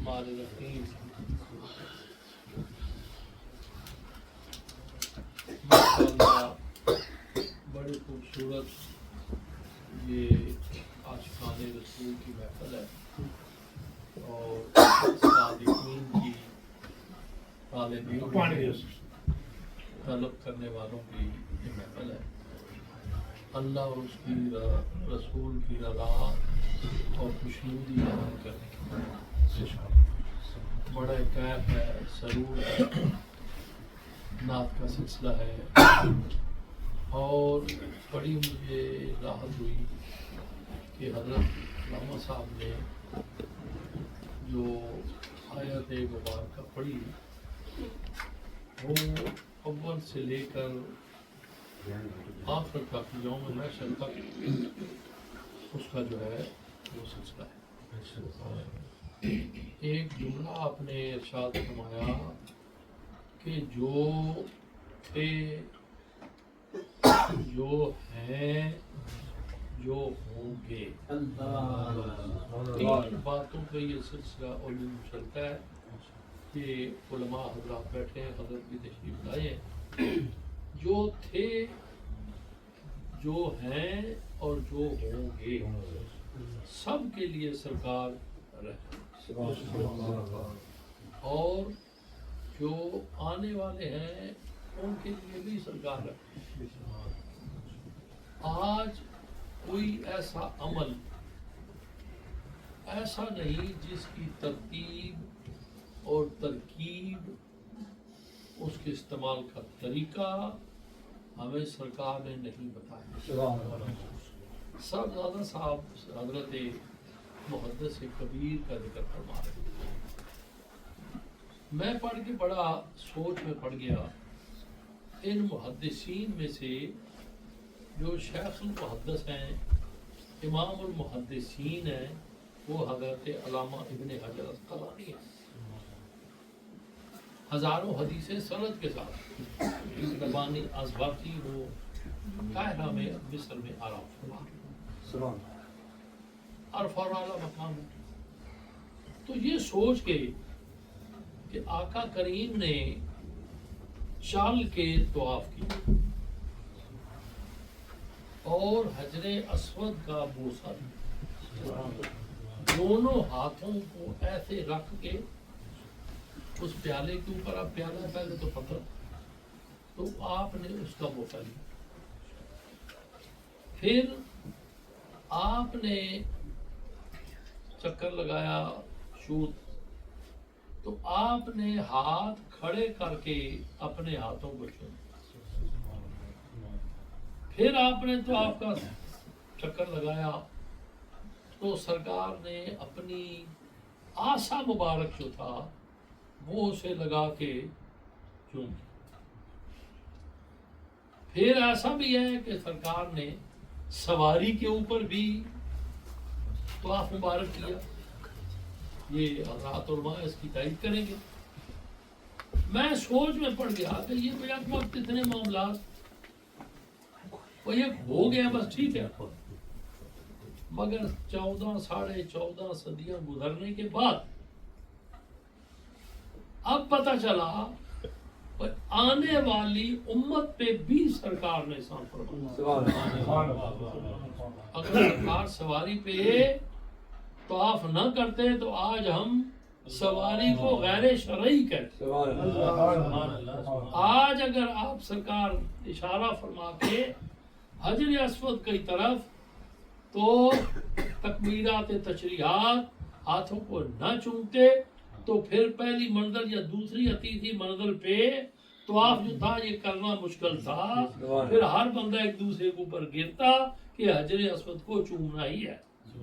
الرحمن الرحیم ماشاءاللہ بڑے خوبصورت یہ عاشقان رسول کی محفل ہے اور صادقین کی طالبین طلب کرنے والوں کی یہ محفل ہے۔ اللہ اور اس کی رسول کی رضا اور خوشنودی حاصل کرنے کی بڑا کیف ہے، سرور ہے، نعت کا سلسلہ ہے اور بڑی مجھے راحت ہوئی کہ حضرت علامہ صاحب نے جو آیت مبارکہ پڑھی وہ اول سے لے کر آخر تک یوم محشر تک اس کا جو ہے وہ سلسلہ ہے۔ ایک جملہ آپ نے ارشاد فرمایا کہ جو تھے، جو ہیں، جو ہوں گے، تین باتوں پہ یہ سلسلہ علوم چلتا ہے کہ علماء حضرات بیٹھے ہیں، حضرت بھی تشریف لائے ہیں، جو تھے، جو ہیں اور جو ہوں گے سب کے لیے سرکار رہے اور جو آنے والے ہیں ان کے لیے بھی سرکار رہے۔ آج کوئی ایسا عمل ایسا نہیں جس کی ترتیب اور ترکیب، اس کے استعمال کا طریقہ ہمیں سرکار نے نہیں بتایا۔ صاحبزادہ صاحب حضرت محدث کبیر کا ذکر فرما رہے ہیں، میں پڑھ کے بڑا سوچ میں پڑ گیا۔ ان محدثین میں سے جو شیخ المحدث ہیں، امام المحدثین ہیں، وہ حضرت علامہ ابن حجر عسقلانی ہیں، ہزاروں حدیثیں سند کے ساتھ زبانی ازباقی وہ قاہرہ میں مصر میں آرام فرما عرف اور اعلیٰ مقام ہے۔ تو یہ سوچ کے کہ آقا کریم نے چال کے طواف کی اور حجر اسود کا بوسہ دیا، دونوں ہاتھوں کو ایسے رکھ کے اس پیالے کے اوپر، اب پیالہ پہلے تو پتھر، تو آپ نے اس کا بوسہ لیا، پھر آپ نے چکر لگایا شوت، تو آپ نے ہاتھ کھڑے کر کے اپنے ہاتھوں کو چوما، پھر آپ نے تو آپ کا چکر لگایا تو سرکار نے اپنی آسا مبارک جو تھا وہ اسے لگا کے چوم، پھر ایسا بھی ہے کہ سرکار نے سواری کے اوپر بھی طواف مبارک کیا، یہ حضرات علماء اس کی تائید کریں گے۔ میں سوچ میں پڑ گیا کہ یہ بھیا وقت اتنے معاملات وہ یہ ہو گیا، بس ٹھیک ہے، مگر 14 ساڑھے 14 صدیاں گزرنے کے بعد اب پتہ چلا آنے والی امت پہ بھی سرکار نے احسان فرمایا۔ اگر سرکار سواری پہ طواف نہ کرتے تو آج ہم سواری کو غیر شرعی کہتے۔ آج اگر آپ سرکار اشارہ فرما کے حجر اسود کی طرف تو تکبیرات تشریحات ہاتھوں کو نہ چومتے تو پھر پہلی منزل یا دوسری یا تیسری منزل پہ طواف جو تھا یہ کرنا مشکل تھا، پھر ہر بندہ ایک دوسرے کے اوپر گرتا کہ حجر اسود کو چومنا ہی ہے۔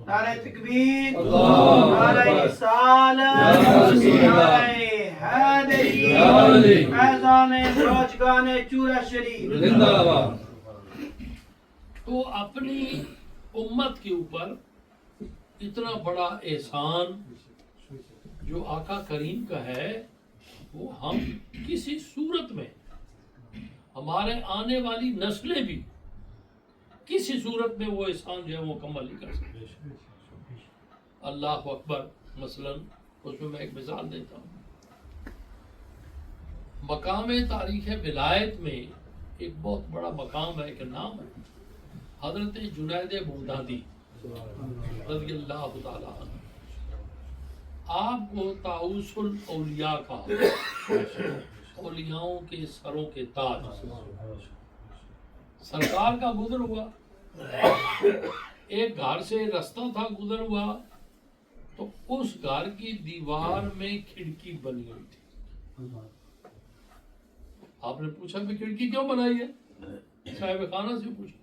نعرہ تکبیر، نعرہ رسالت، نعرہ حیدری، فیضان روزگان چورہ شریف۔ تو اپنی امت کے اوپر اتنا بڑا احسان جو آقا کریم کا ہے وہ ہم کسی صورت میں، ہمارے آنے والی نسلیں بھی کسی صورت میں وہ احسان جو ہے وہ مکمل نہیں کر سکتے۔ اللہ اکبر، مثلا اس میں ایک مثال دیتا ہوں. مقام تاریخ ولایت میں ایک بہت بڑا مقام ہے، ایک نام ہے حضرت جنید بغدادی رضی اللہ تعالیٰ عنہ. آپ کو طاؤس الاولیاء کا، اولیاؤں کے سروں کے تاج، سرکار کا گزر ہوا. ایک گھر سے رستہ تھا، گزر ہوا تو اس گھر کی دیوار میں کھڑکی بنی ہوئی تھی. آپ نے پوچھا کہ کھڑکی کیوں بنائی ہے؟ صاحب خانہ سے پوچھا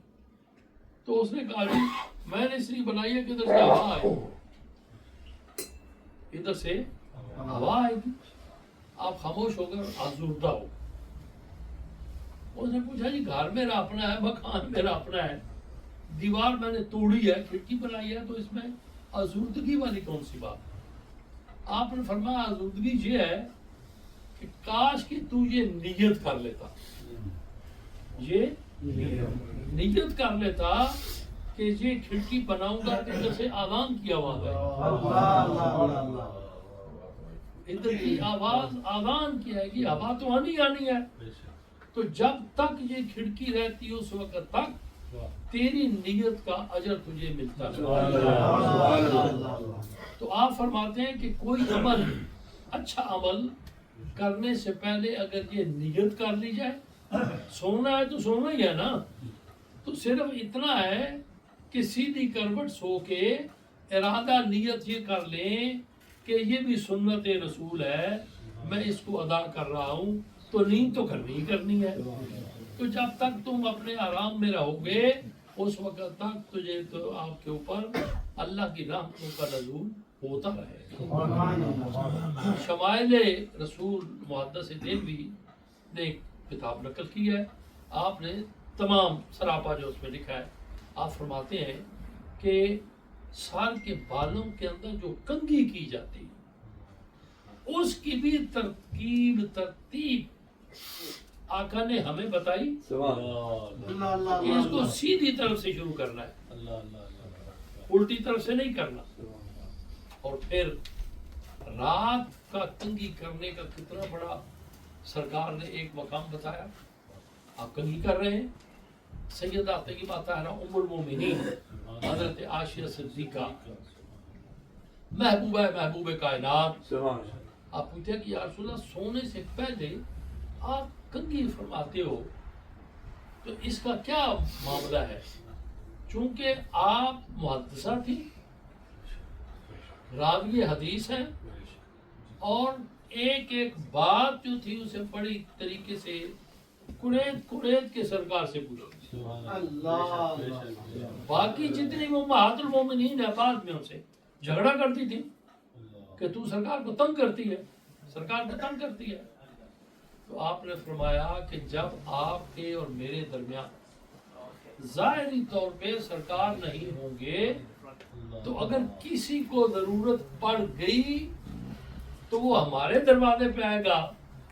تو اس نے کہا جی میں نے اس لیے بنائی ہے کہ ادھر سے ہوا آئے، ادھر سے ہوا آئے گی، آپ خاموش ہو کر آزردہ ہو. اس نے پوچھا جی گھر میرا اپنا ہے، مکان میرا اپنا ہے، دیوار میں نے توڑی ہے، کھڑکی بنائی ہے، تو اس میں آزردگی والی کون سی بات؟ آپ نے فرمایا آزردگی یہ ہے کہ کاش کہ تو یہ نیت کر لیتا، یہ نیت کر لیتا کہ یہ کھڑکی بناؤں گا کہ ادھر سے آذان کی آواز ہے، ادھر کی آواز آذان کی آئے گی، ہوا تو آنی آنی ہے. تو جب تک یہ کھڑکی رہتی اس وقت تک تیری نیت کا اجر تجھے ملتا ہے. تو آپ فرماتے ہیں کہ کوئی عمل، اچھا عمل کرنے سے پہلے اگر یہ نیت کر لی جائے، سونا ہے تو سونا ہی ہے نا، تو صرف اتنا ہے کہ سیدھی کروٹ سو کے ارادہ نیت یہ کر لیں کہ یہ بھی سنت رسول ہے، میں اس کو ادا کر رہا ہوں، تو نیند تو کرنی ہی کرنی ہے. تو جب تک تم اپنے آرام میں رہو گے اس وقت تک تجھے تو آپ کے اوپر اللہ کی رحمتوں کا نزول ہوتا رہے گا. شمائل رسول محدث دہلوی نے ایک کتاب نقل کی ہے، آپ نے تمام سراپا جو اس میں لکھا ہے، آپ فرماتے ہیں کہ سر کے بالوں کے اندر جو کنگھی کی جاتی اس کی بھی ترتیب آقا نے ہمیں بتائی کہ اس کو سیدھی طرف سے شروع کرنا ہے، الٹی طرف سے نہیں کرنا. اور پھر رات کا کنگھی کرنے کا کتنا بڑا سرکار نے ایک مقام بتایا. آپ کنگھی کر رہے ہیں، سیدہ طیبہ طاہرہ ام المومنین حضرت عائشہ صدیقہ محبوب کائنات، آپ پوچھتے کہ یا رسول اللہ سونے سے پہلے آپ کنگھی فرماتے ہو تو اس کا کیا معاملہ ہے؟ چونکہ آپ محدثہ تھی، راوی حدیث ہیں، اور ایک ایک بات جو تھی اسے بڑی طریقے سے کڑید کے سرکار سے پوچھی. باقی جتنی امہات المومنین ہیں بعد میں ان سے جھگڑا کرتی تھی کہ تو سرکار کو تنگ کرتی ہے، سرکار کو تنگ کرتی ہے. تو آپ نے فرمایا کہ جب آپ کے اور میرے درمیان ظاہری طور پہ سرکار نہیں ہوں گے تو اگر کسی کو ضرورت پڑ گئی تو وہ ہمارے دروازے پہ آئے گا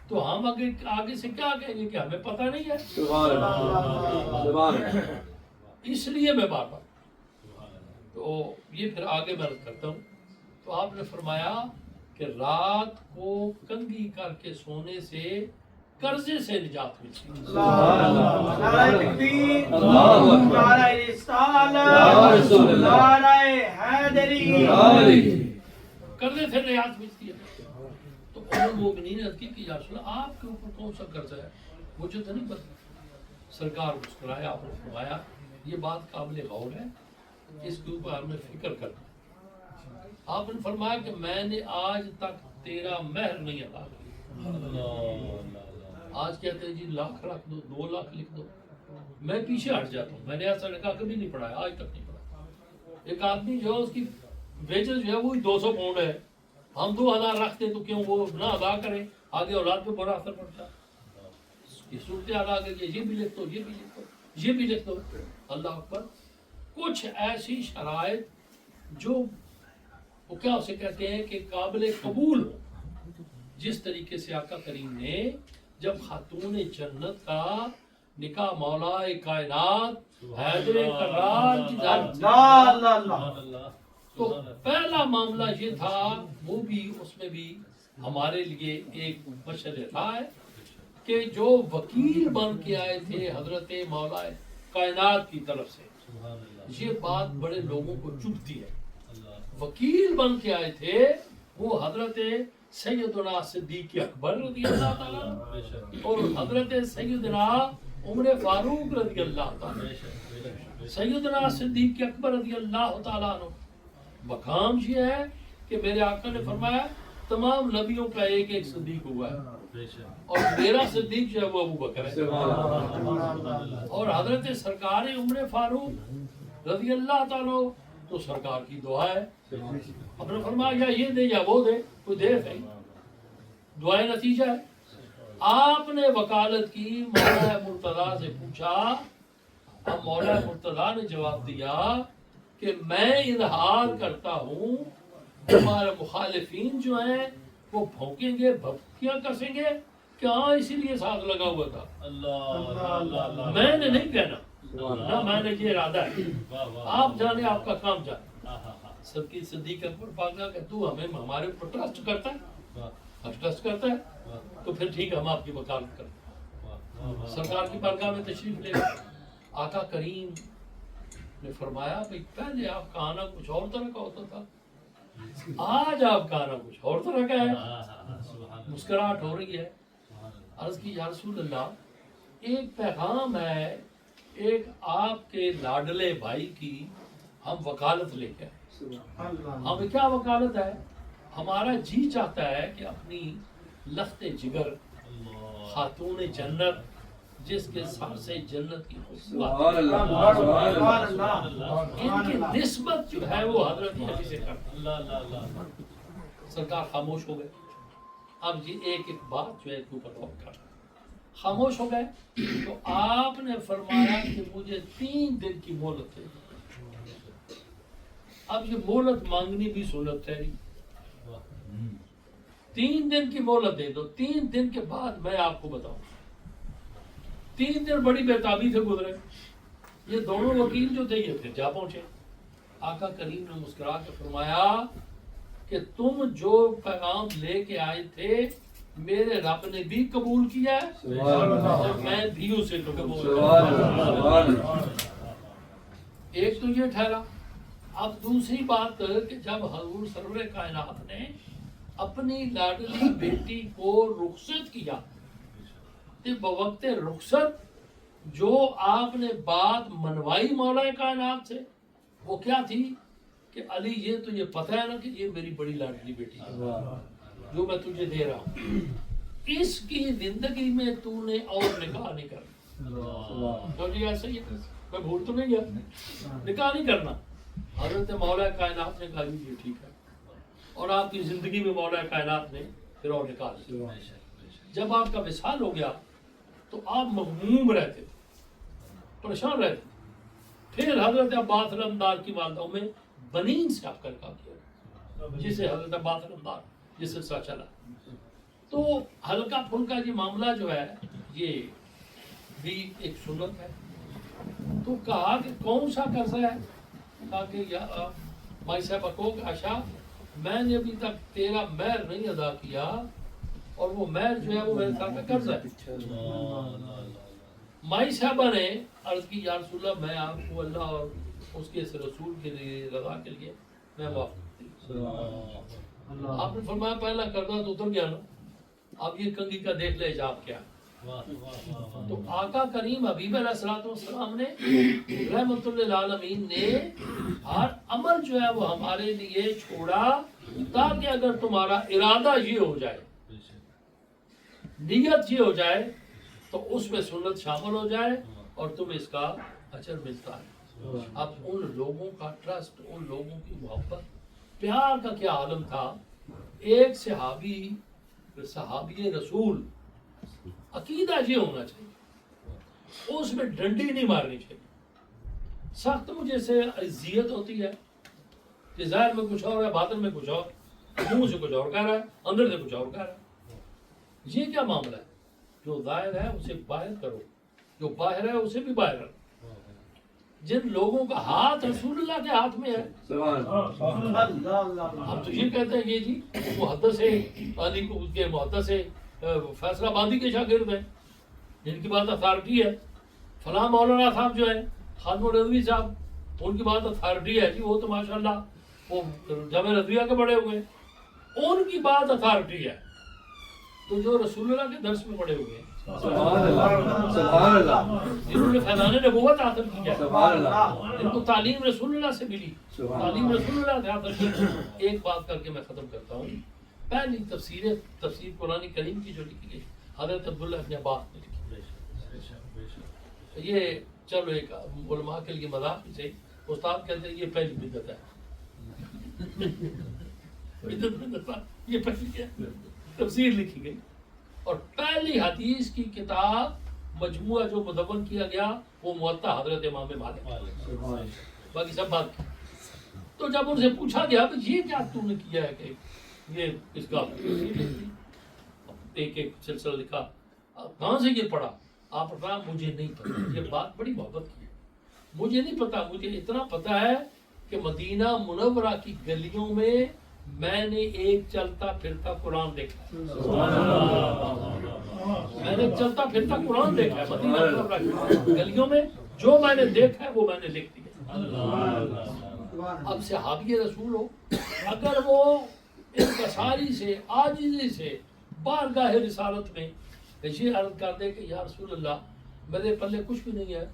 تو ہم آگے سے کیا کہیں گے کہ ہمیں پتہ نہیں ہے. اس لیے میں بار بار تو یہ پھر آگے میں کرتا ہوں. تو آپ نے فرمایا کہ رات کو کنگھی کر کے سونے سے قرضے سے نجات ملتی ہے. نعرہ تکبیر، نعرہ رسالت، نعرہ حیدری، قرضے سے نجات ملتی ہے. تو المومنین نے کی یا رسول اللہ آپ کے اوپر کون سا قرض ہے؟ مجھے تو نہیں پتا. سرکار مسکرایا، آپ نے فرمایا یہ بات قابل غور ہے، اس کے اوپر ہم نے فکر کرنا. آپ نے فرمایا کہ میں نے آج تک تیرا مہر نہیں ادا کیا. آج کہتے ہیں جی لاکھ رکھ دو، 2 لاکھ لکھ دو، میں پیچھے ہٹ جاتا ہوں. میں نے ایسا نکاح کبھی نہیں پڑھایا، آج تک نہیں پڑھایا. ایک آدمی جو ہے اس کی ویجز جو ہے وہی 200 پاؤنڈ ہے، ہم 2000 رکھتے تو کیوں وہ نہ ادا کریں، آگے اولاد پہ بڑا اثر پڑتا. یہ صورتحال آ گئی، یہ بھی لکھ دو، یہ بھی لکھ دو، یہ بھی لکھ دو. اللہ اکبر. کچھ ایسی شرائط جو وہ کیا اسے کہتے ہیں کہ قابل قبول ہو، جس طریقے سے آقا کریم نے جب خاتون جنت کا نکاح مولا کائنات حیدر کرار کی تو پہلا معاملہ یہ تھا، وہ بھی اس میں بھی ہمارے لیے ایک مشعل راہ ہے کہ جو وکیل بن کے آئے تھے حضرت مولا کائنات کی طرف سے، یہ بات بڑے لوگوں کو چبھتی ہے۔ وکیل بن کے آئے تھے وہ حضرت سیدنا صدیق اکبر رضی اللہ تعالیٰ عنہ اور حضرت سیدنا عمر فاروق رضی اللہ تعالیٰ، سیدنا صدیق اکبر رضی اللہ تعالیٰ عنہ مقام یہ ہے کہ میرے آقا نے فرمایا تمام نبیوں کا ایک ایک صدیق ہوا ہے اور میرا صدیق جو ہے وہ ابو بکر ہے، اور حضرت سرکار عمر فاروق رضی اللہ تعالیٰ تو سرکار کی دعا ہے، آپ نے فرمایا یا یہ دے یا وہ دے، کوئی دے نہیں، دعائے نتیجہ ہے۔ آپ نے وکالت کی، مولا مرتضیٰ سے پوچھا، اب مولا مرتضیٰ نے جواب دیا کہ میں اظہار کرتا ہوں، ہمارے مخالفین جو ہیں وہ بھونکیں گے، بھپکیاں کسیں گے کہ ہاں اسی لیے ساتھ لگا ہوا تھا، میں نے نہیں کہنا، نہ میں نے یہ ارادہ ہے، آپ جانے، آپ کا کام جانے۔ سب کی صدیق اکبر پاک کہ تو ہمیں ہمارے اوپر ٹرسٹ کرتا ہے، ٹرسٹ کرتا ہے تو پھر ٹھیک ہے، ہم آپ کی وکالت کرتے ہیں۔ سرکار کی بارگاہ میں تشریف لے گئے، آقا کریم نے فرمایا بھئی پہلے آپ کا آنا کچھ اور طرح کا ہوتا تھا، آج آپ کا آنا کچھ اور طرح کا ہے، مسکراہٹ ہو رہی ہے۔ عرض کی یا رسول اللہ، ایک پیغام ہے، ایک آپ کے لاڈلے بھائی کی ہم وکالت لے کے، ہمیں کیا وکالت ہے؟ ہمارا جی چاہتا ہے کہ اپنی لخت جگر خاتون جنت جس کے سر سے جنت کی ان کی نسبت جو ہے وہ حضرت علی سے کرتا۔ سرکار خاموش ہو گئے، اب جی ایک ایک بات جو ہے کے اوپر غور کرنا، خاموش ہو گئے تو آپ نے فرمایا کہ مجھے 3 دن کی مہلت دے۔ اب یہ مہلت مانگنی بھی سنت ہے، 3 دن کی مہلت دے دو، 3 دن کے بعد میں آپ کو بتاؤں۔ 3 دن بڑی بےتابی سے گزرے، یہ دونوں وکیل جو تھے یہ پھر جا پہنچے۔ آقا کریم نے مسکرا کے فرمایا کہ تم جو پیغام لے کے آئے تھے میرے رب نے بھی قبول کیا ہے اور میں بھی اسے قبول کیا۔ ایک تو یہ ٹھہرا۔ اب دوسری بات کہ جب حضور سرور کائنات نے اپنی لاڈلی بیٹی کو رخصت کیا تو بوقت رخصت جو آپ نے بات منوائی مولا کائنات سے وہ کیا تھی کہ علی یہ تجھے پتہ ہے نا کہ یہ میری بڑی لاڈلی بیٹی ہے جو میں تجھے دے رہا ہوں، اس کی زندگی میں تو نے اور نکاح نہیں کرنا۔ تو جی ایسا ہی میں بھول تو نہیں گیا، نکاح نہیں کرنا۔ حضرت مولا کائنات نے کہا یہ ٹھیک ہے، اور آپ کی زندگی میں مولا کائنات نے پھر اور نکاح لیا۔ جب آپ کا وصال ہو گیا تو آپ مغموم رہتے، پریشان رہتے۔ پھر حضرت عباس علمدار کی والدہ میں بنین سے آپ کا نکاح کیا، جسے حضرت عباس علمدار جس سے سا چلا۔ تو ہلکا پھلکا یہ معاملہ جو ہے یہ بھی ایک سنت ہے۔ تو کہا کہ کون سا قرضہ ہے؟ کہا کہ مائی صاحبہ کو عائشہ میں نے ابھی تک تیرا مہر نہیں ادا کیا اور وہ مہر جو ہے وہ میرے ساتھ کا قرض ہے۔ مائی صاحبہ نے عرض کی یا رسول اللہ میں آپ کو اللہ اور اس کے رسول کے لیے رضا کے لیے میں معاف کرتی ہوں۔ آپ نے فرمایا پہلا قرضہ تو اتر گیا نا، اب یہ کنگھی کا دیکھ لے جاب کیا۔ تو آقا کریم حبیب علیہ السلام نے رحمت للعالمین نے ہر عمل جو ہے وہ ہمارے لیے چھوڑا تاکہ اگر تمہارا ارادہ یہ ہو جائے، نیت یہ ہو جائے تو اس میں سنت شامل ہو جائے اور تمہیں اس کا اجر ملتا ہے۔ اب ان لوگوں کا ٹرسٹ، ان لوگوں کی محبت، پیار کا کیا عالم تھا۔ ایک صحابی رسول عقیدہ یہ ہونا چاہیے، اس میں ڈنڈی نہیں مارنی چاہیے۔ سخت مجھے سے اذیت ہوتی ہے کہ ظاہر میں کچھ اور ہے، باطن میں کچھ اور، منہ سے کچھ اور کہہ رہا ہے، اندر سے کچھ اور کہہ رہا ہے۔ یہ کیا معاملہ ہے؟ جو ظاہر ہے اسے باہر کرو، جو باہر ہے اسے بھی باہر رکھو۔ جن لوگوں کا ہاتھ رسول اللہ کے ہاتھ میں ہے. ہم تو یہ کہتے ہیں یہ جی محدث ہے علی کو کے محدث ہے فیصلہ آبادی کے شاگرد ہیں جن کی بات اتھارٹی ہے. فلاں مولانا صاحب جو ہے خادم رضوی صاحب ان کی بات اتھارٹی ہے جی وہ تو ماشاءاللہ وہ جامعہ رضویہ کے بڑے ہوئے ہیں ان کی بات اتھارٹی ہے. تو جو رسول اللہ کے درس میں پڑے ہوئے ہیں سبحان اللہ جنہوں نے فیضان نبوت حاصل کی ہے سبحان اللہ جن کو تعلیم رسول اللہ سے ملی تعلیم رسول اللہ سے حاصل کی. ایک بات کر کے میں ختم کرتا ہوں. پہلی تفسیر قرآن کریم کی جو لکھی گئی حضرت عبداللہ ابن عباس نے لکھی. یہ چلو ایک علماء کے لیے مذاق ہی سے استاد کہتے ہیں یہ پہلی بدعت ہے. یہ پہلی کیا تفسیر لکھی گئی اور پہلی حدیث کی کتاب مجموعہ جو مدون کیا گیا وہ موطا حضرت امام مالک باقی سب بات کی. تو جب ان سے پوچھا گیا کہ یہ کیا تم نے کیا ہے کہ یہ اس کا ایک ایک سلسلہ لکھا کہاں سے یہ پڑھا آپ نے کہا مجھے نہیں پتا. یہ بات بڑی محبت کی ہے. مجھے نہیں پتا مجھے اتنا پتا ہے کہ مدینہ منورہ کی گلیوں میں میں نے ایک چلتا پھرتا قرآن دیکھا ہے. میں نے چلتا پھرتا قرآن دیکھا ہے مدینہ منورہ کی گلیوں میں. جو میں نے دیکھا ہے وہ میں نے لکھ دیا. اب صحابی رسول ہو اگر وہ انکساری سے عاجزی سے بارگاہ رسالت میں یہ عرض کر دے کہ یا رسول اللہ میرے پلے کچھ بھی نہیں ہے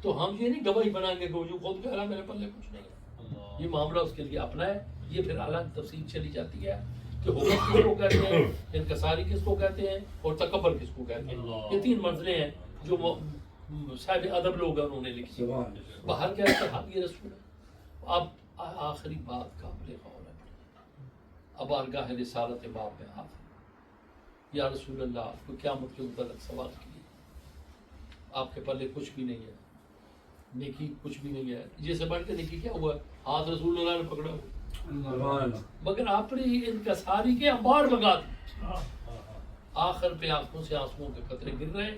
تو ہم یہ نہیں گواہی بنائیں گے کہ جو خود کہہ رہا میرے پلے کچھ نہیں ہے. یہ معاملہ اس کے لیے اپنا ہے. یہ پھر الگ تفصیل چلی جاتی ہے کہ حکم کس کو کہتے ہیں انکساری کس کو کہتے ہیں اور تکبر کس کو کہتے ہیں. یہ تین منزلیں ہیں جو صاحب ادب لوگ ہیں انہوں نے لکھی. باہر کہتے ہیں حبی رسول. اب آخری بات قابل غور ہے. اب بارگاہ رسالت باب میں ہاتھ یا رسول اللہ کو قیامت کے متعلق سوال کیے آپ کے پلے کچھ بھی نہیں ہے نیکی کچھ بھی نہیں ہے. یہ سے بڑھ کے نیکی کیا ہوا ہے ہاتھ رسول اللہ نے پکڑا ہوا مگر اپنی انکساری کے انبار لگا دی. آخر پہ آنکھوں سے آنسوؤں کے قطرے گر رہے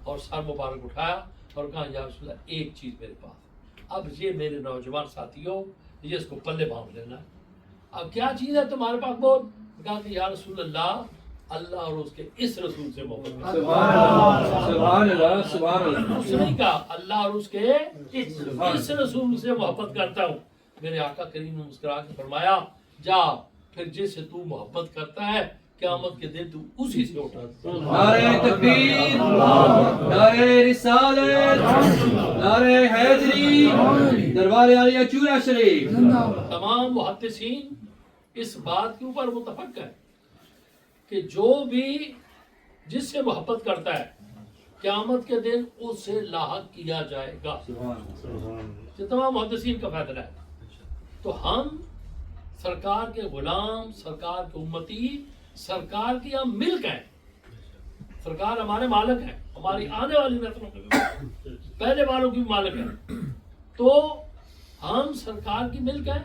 اور سر مبارک اٹھایا اور کہا یا رسول اللہ ایک چیز میرے پاس اب یہ میرے نوجوان ساتھیوں یہ اس کو پلے باندھ لینا. اب کیا چیز ہے تمہارے پاس بول. کہا کہ یا رسول اللہ اللہ اور اس کے اس رسول سے محبت کرتا ہوں. سبحان اللہ سبحان اللہ. اس نے کہا اللہ اور اس کے اس رسول سے محبت کرتا ہوں. میرے آقا کریم نے مسکرا کے فرمایا جا پھر جس سے تو محبت کرتا ہے قیامت کے دن تو اسی سے اٹھا. نعرہ تکبیر نعرہ رسالت نعرہ حیدری دربار عالیہ چورا شریف. تمام محدثین اس بات کے اوپر متفق ہے کہ جو بھی جس سے محبت کرتا ہے قیامت کے دن اس سے لاحق کیا جائے گا. یہ تمام محدثین کا فیصلہ ہے. تو ہم سرکار کے غلام سرکار کے امتی سرکار کی ہم ملک ہیں. سرکار ہمارے مالک ہیں ہماری آنے والی نسلوں کے پہلے والوں کی مالک ہیں. تو ہم سرکار کی ملک ہیں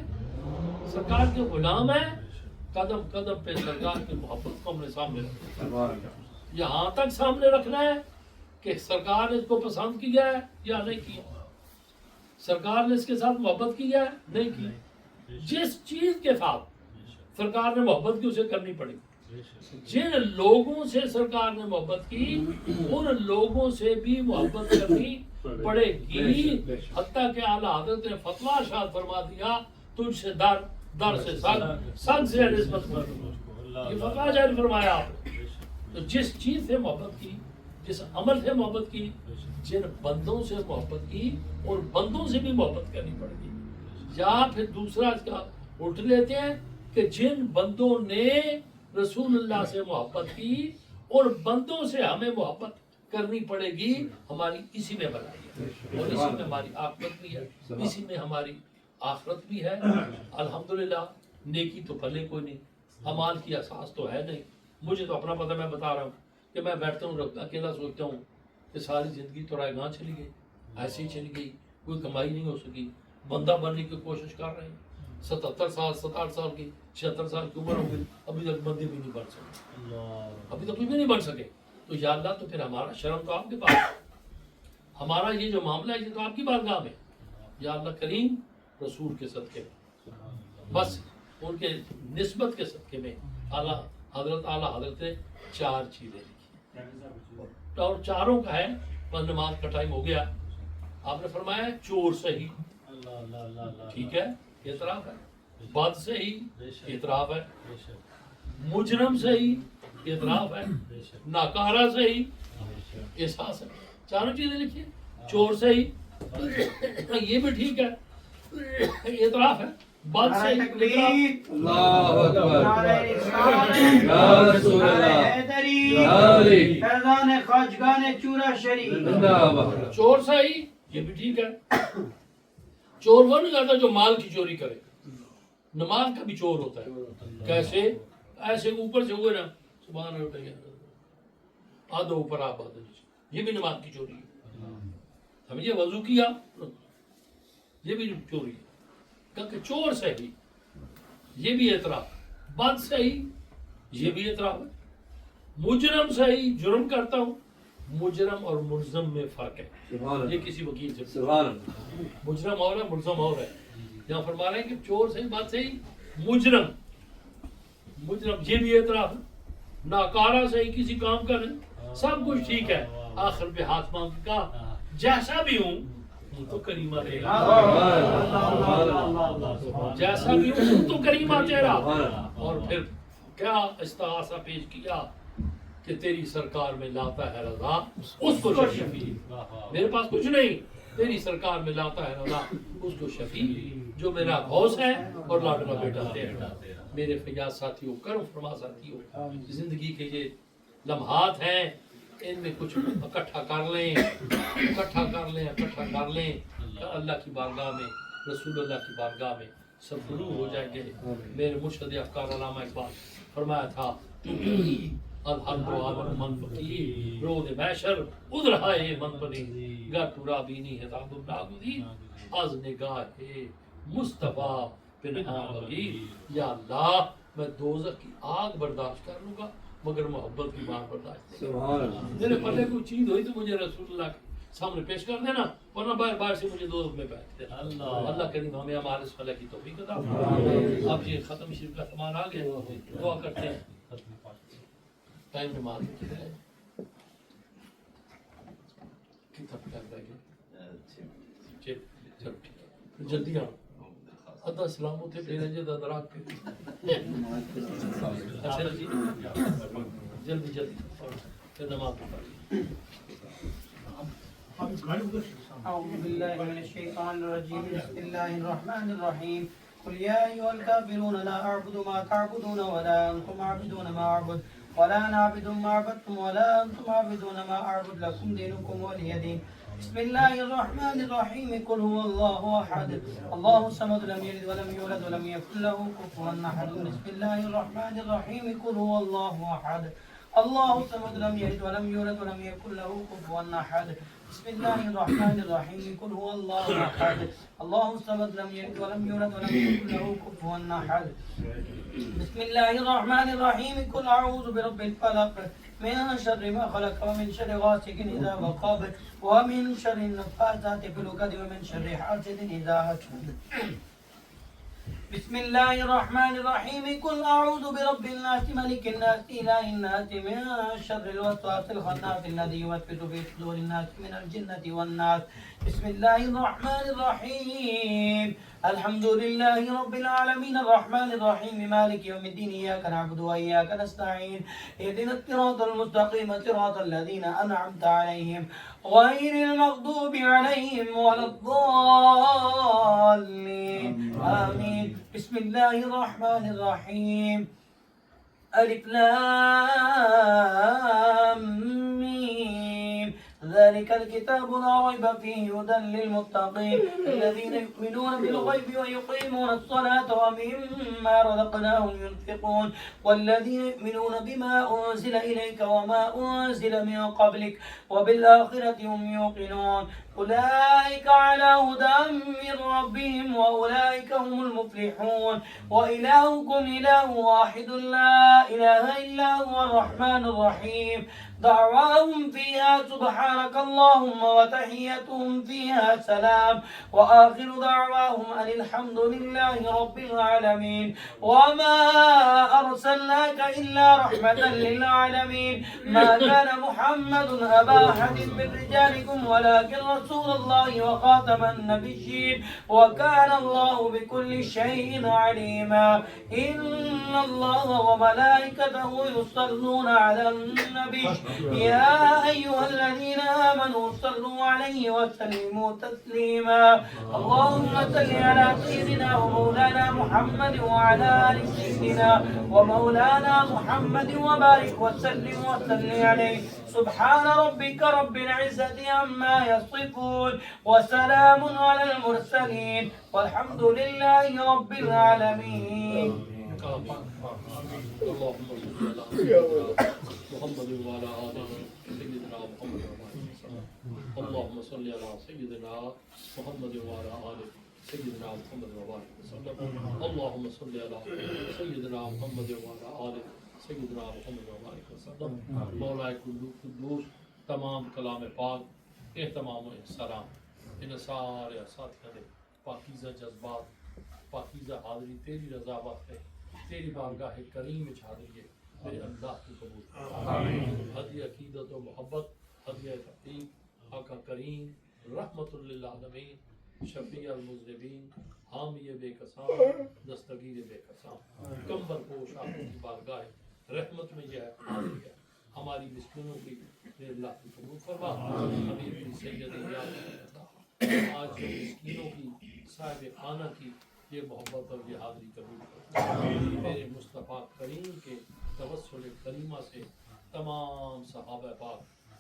سرکار کے غلام ہیں. قدم قدم پہ سرکار کی محبت کو ہم نے سامنے رکھنا ہے. یہاں تک سامنے رکھنا ہے کہ سرکار نے اس کو پسند کیا ہے یا نہیں کیا. سرکار نے اس کے ساتھ محبت کی ہے نہیں کی. جس چیز کے ساتھ سرکار نے محبت کی اسے کرنی پڑی. جن لوگوں سے سرکار نے محبت کی ان لوگوں سے بھی محبت کرنی پڑے گی. حتیٰ کہ اعلیٰ حضرت نے فتویٰ ارشاد فرما دیا تجھ سے در در سے سنگ سے نسبت کر. یہ فتویٰ جاری فرمایا آپ. تو جس چیز سے محبت کی جس عمل سے محبت کی جن بندوں سے محبت کی اور بندوں سے بھی محبت کرنی پڑے گی. یا پھر دوسرا اس کا الٹ لیتے ہیں کہ جن بندوں نے رسول اللہ سے محبت کی اور بندوں سے ہمیں محبت کرنی پڑے گی. ہماری اسی میں بھلائی ہے اور اسی میں ہماری عاقبت بھی ہے اسی میں ہماری آخرت بھی ہے. الحمدللہ نیکی تو پلے کوئی نہیں اعمال کی اساس تو ہے نہیں. مجھے تو اپنا پتہ میں بتا رہا ہوں کہ میں بیٹھتا ہوں اکیلا سوچتا ہوں کہ ساری زندگی تو رائے گاہ چلی گئی ایسے ہی چلی گئی کوئی کمائی نہیں ہو سکی. بندہ بننے کی کوشش کر رہے ہیں 77 سال 67 سال کی 76 سال کی عمر ہو گئی ابھی تک بندے بھی نہیں بن سکے ابھی تک کچھ بھی نہیں بن سکے. تو یا اللہ تو پھر ہمارا شرم تو آپ کے پاس ہمارا یہ جو معاملہ ہے یہ تو آپ کی بارگاہ میں یا اللہ کریم رسول کے صدقے میں، بس ان کے نسبت کے صدقے میں اعلیٰ حضرت نے 4 چیزیں لکھی اور چاروں کا ہے، بس نماز کا ٹائم ہو گیا. آپ نے فرمایا چور صحیح، ٹھیک ہے اعتراف ہے، بد صحیح اعتراف ہے، مجرم صحیح اعتراف ہے، ناکارہ صحیح احساس ہے. چاروں چیزیں لکھی، چور صحیح یہ بھی ٹھیک ہے اعتراف ہے، بد نعرہ صحیح تکبیر، اللہ اکبر. نعرہ رسالت، یا رسول نعرہ اللہ. حیدری، یا علی. فیضان خواجگان چورا شریف. زندہ باد. چور صحیح یہ بھی ٹھیک ہے. چور وہ نہیں کرتا جو مال کی چوری کرے، نماز کا بھی چور ہوتا ہے. کیسے؟ ایسے اوپر سے ہوئے نا سبحان اللہ آدھو اوپر آپ آدھو نیچے، یہ بھی نماز کی چوری ہے. سمجھے؟ وضو کیا یہ بھی چوری ہے. کہ چور صحیح یہ بھی اعتراف، بد صحیح یہ بھی اعتراف ہے، مجرم صحیح جرم کرتا ہوں. مجرم اور ملزم میں فرق ہے، سبحان اللہ. یہ کسی وکیل سے سبحان اللہ. مجرم اور ہے ملزم اور ہے. یہاں فرما رہے ہیں کہ چور صحیح بات صحیح، مجرم یہ بھی اعتراف ہے، ناکارہ صحیح کسی کام کا نہیں، سب کچھ ٹھیک ہے. آخر پہ ہاتھ مانگ کے کہا جیسا بھی ہوں تو کریمہ دے گا، جیسا بھی ہوں تو کریمہ تیرا. اور پھر کیا استغاثہ پیش کیا کہ تیری سرکار میں لاتا ہے رضا اس کو شفیع، میرے پاس کچھ نہیں، تیری سرکار میں لاتا ہے رضا اس کو شفیع، جو میرا غوث ہے اور لاڈلا بیٹا تیرا. میرے فیاض ساتھیوں، کرم فرما ساتھیوں، زندگی کے یہ لمحات ہیں، ان میں کچھ اکٹھا کر لیں، اللہ کی بارگاہ میں، رسول اللہ کی بارگاہ میں سب شروع ہو جائیں گے. میرے مرشد افکار علامہ اقبال فرمایا تھا الحمد عالم من فقیر رود محشر ادھر ہے من بنی گر پورا بینی ہے تاب ناگزیر از نگاہ مصطفیٰ پنہاں بغیر. یا اللہ میں دوزخ کی آگ برداشت کر لوں گا مگر محبت کی مار برداشت نہیں. سبحان اللہ. میرے پلے کوئی چیز ہوئی تو مجھے رسول اللہ کے سامنے پیش کر دینا، ورنہ باہر سے مجھے دوزخ میں بیٹھ دینا. اللہ کریم ہمیں ہمارے اس فلح کی توفیق عطا فرمائے. اب یہ ختم شریف کا سامان آ گیا، دعا کرتے ہیں. ٹائم نماز کی ہے کتنا ٹائم رہ گیا؟ چلو ٹھیک ہے، جلدی آؤ. ادھا سلام ہوتے پھر جے دا دراک پہ اچھا جی جلدی پھر نماز پڑھ. أعوذ بالله من الشيطان الرجيم. بسم الله الرحمن الرحيم. قل يا أيها الكافرون لا أعبد ما تعبدون ولا أنتم عابدون ما أعبد ولا أنا عابد ما عبدتم ولا أنتم عابدون ما أعبد لكم دينكم ولي دين. بسم الله الرحمن الرحيم. قل هو الله أحد الله الصمد لم يلد ولم يولد ولم يكن له كفوا أحد. بسم الله الرحمن الرحيم. قل هو الله أحد الله الصمد لم يلد ولم يولد ولم يكن له كفوا أحد. بسم الله الرحمن الرحيم. قل هو الله أحد الله الصمد لم يلد ولم يولد ولم يكن له كفوا أحد. بسم الله الرحمن الرحيم. قل أعوذ برب الفلق من شر ما خلق ومن شر غاسق إذا وقب ومن شر النفاثات في العقد ومن شر حاسد إذا حسد. بسم الله الرحمن الرحيم. قل أعوذ برب الناس ملك الناس إله الناس من شر الوسواس الخناس الذي يوسوس في صدور الناس من الجنة والناس. بسم الله الرحمن الرحيم. الحمد لله رب العالمين الرحمن الرحيم مالك يوم الدين إياك نعبد وإياك نستعين اهدنا الصراط المستقيم صراط الذين أنعمت عليهم غير المغضوب عليهم ولا الضالين آمين. بسم الله الرحمن الرحيم. ألف لام ميم ذلك الكتاب لا ريب فيه هدى للمتقين الذين يؤمنون بالغيب ويقيمون الصلاة ومما رزقناهم ينفقون والذين يؤمنون بما أنزل إليك وما أنزل من قبلك وبالآخرة هم يوقنون. أولئك على هدى من ربهم وأولئك هم المفلحون وإلهكم إله واحد لا إله إلا هو الرحمن الرحيم دعواهم فيها سبحانك اللهم وتحيتهم فيها سلام وآخر دعواهم أن الحمد لله رب العالمين وما أرسلناك إلا رحمة للعالمين ما كان محمد أبا أحد من رجالكم ولكن رسول الله وخاتم النبيين وكان الله بكل شيء عليما إن الله وملائكته يصلون على النبي يا أيها الذين آمنوا صلوا عليه وسلموا تسليما اللهم صل على سيدنا ومولانا محمد وعلى آل سيدنا ومولانا محمد وبارك وسلم عليه سبحان ربك رب العزة عما يصفون وسلام على المرسلين والحمد لله رب العالمين اللهم صل على محمد وعلى آل سيدنا محمد اللهم صل على سيدنا محمد وعلى آل سيدنا محمد وبارك وسلم اللهم صل على سيدنا محمد وعلى آل سیدنا محمد وبارک وسلم مولا قدوس تمام کلام پاک اہتمام و احترام ان سارے ساتھیوں نے پاکیزہ جذبات پاکیزہ حاضری تیری رضا واسطے تیری بارگاہ کریم میں حاضری ہے میرے اللہ کی قبول ہدیہ عقیدت و محبت ہدیہ تحقیق آقا کریم رحمت للعالمین شفیع المذنبین حامی بے کساں دستگیر بے کساں کمبر پوش آپ کی بارگاہ رحمت میں یہ حاضری ہے ہماری مسکینوں کی میرے اللہ کی قبول فرما امیر کی سید یاد آج جو مسکینوں کی صاحب خانہ کی یہ محبت اور یہ حاضری قبول فرما میرے مصطفیٰ کریم کے توسل کریمہ سے تمام صحابہ پاک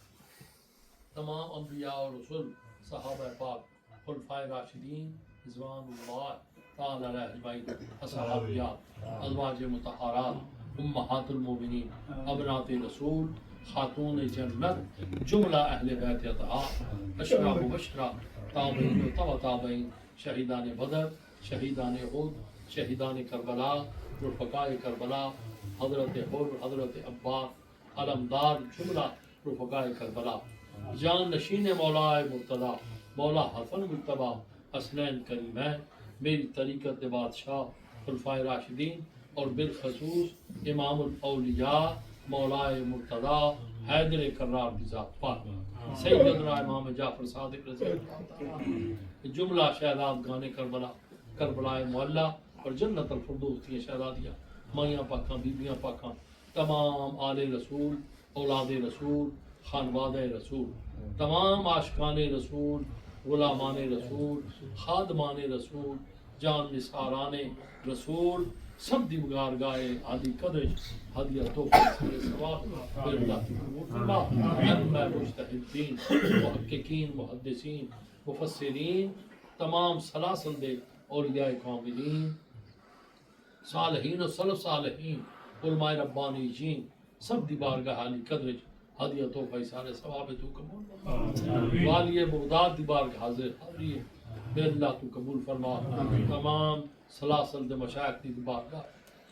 تمام انبیاء اور رسول صحابہ پاک خلفائے راشدین رضوان اللہ تعالی علیہ اجمعین اصحابیات ازواج مطہرات امہات المومنین ابنات رسول خاتون جنت جملہ اہل بیت اطہار اشرا و بشرا تابعین و تبع تابعین شہیدان بدر شہیدان احد شہیدان کربلا رفقاء کربلا حضرت حر حضرت عباس علمدار جملہ رفقاء کربلا جان نشین مولا مرتضی مولا حسن مجتبی حسنین کریمین میری طریقت بادشاہ خلفائے راشدین اور بالخصوص امام الاولیاء مولا مرتضی حیدر کرار کی ذات پاک سیدنا امام جعفر صادق رضی اللہ عنہ جملہ شہداد گانے کربلا کربلا معلیٰ اور جنت الفردوس کی شہزادیاں مائیاں پاکاں بیبیاں پاکاں تمام آل رسول اولاد رسول خانواد رسول تمام عاشقان رسول غلامان رسول خادمان رسول جان نثاران رسول سب دی بگار گائے عادی قدر ہدیہ توفیق سارے ثواب میرے اللہ کی قبول فرما ائمہ مجتہدین محققین محدثین مفسرین تمام سلاسل دے اولیاء کاملین صالحین و سلف صالحین علماء ربانیین سب دی بارگاہ عالی قدر ہدیہ توفیق سارے ثواب تو قبول فرما والی بغداد دی بارگاہ حاضر حاضری میرے اللہ تو قبول فرما تمام سلاسل دے مشائخ دی بارگاہ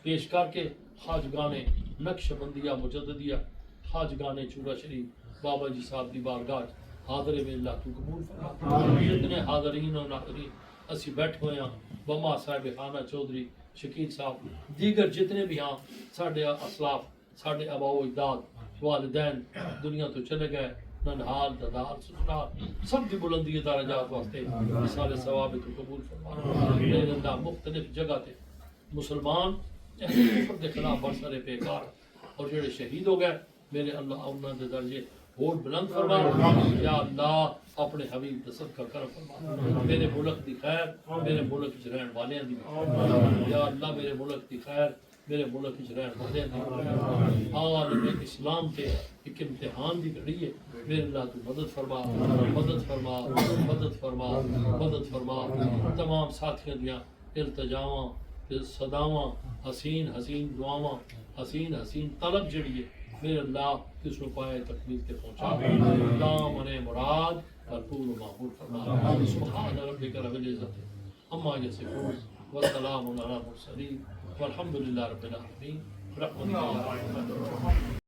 پیش کر کے خواجگان نقش بندیہ مجددیہ خواجگان چورا شریف بابا جی صاحب دی بارگاہ حاضر میں اللہ تو قبول فرما جتنے حاضرین و ناظرین اسی بیٹھ ہوئے ہیں بما صاحب خانہ چودھری شکیل صاحب دیگر جتنے بھی ہیں ساڑھے اسلاف ساڑھے ابا و اجداد والدین دنیا تو چلے گئے ننحال ددار سسرال سب کی بلندی درجات واسطے مثال ثواب تو قبول فرما میرے اللہ مختلف جگہ تے مسلمان کفر کے خلاف برسر پیکار اور جڑے شہید ہو گئے میرے اللہ انہاں دے درجے اور بلند فرما یا اللہ اپنے حبیب دا صدقہ کرم فرما میرے ملک دی خیر میرے ملک وچ رہن والیاں دی یا اللہ میرے ملک دی خیر میرے ملک وچ رہن والیاں دی عالم اسلام تے ایک امتحان دی گھڑی ہے میرے اللہ تو مدد فرما مدد فرما مدد فرما مدد فرما تمام ساتھیاں دیاں التجاواں صداواں حسین حسین دعاواں حسین حسین طلب جڑی ہے میرے اللہ اس کو پائے تکمیل کے پہنچا اللہ من مراد بھرپور و معقول فرما سبحان ربک رب العزت عما یصفون والسلام علی المرسلین والحمد للہ رب العالمین برحمتک یا ارحم الراحمین.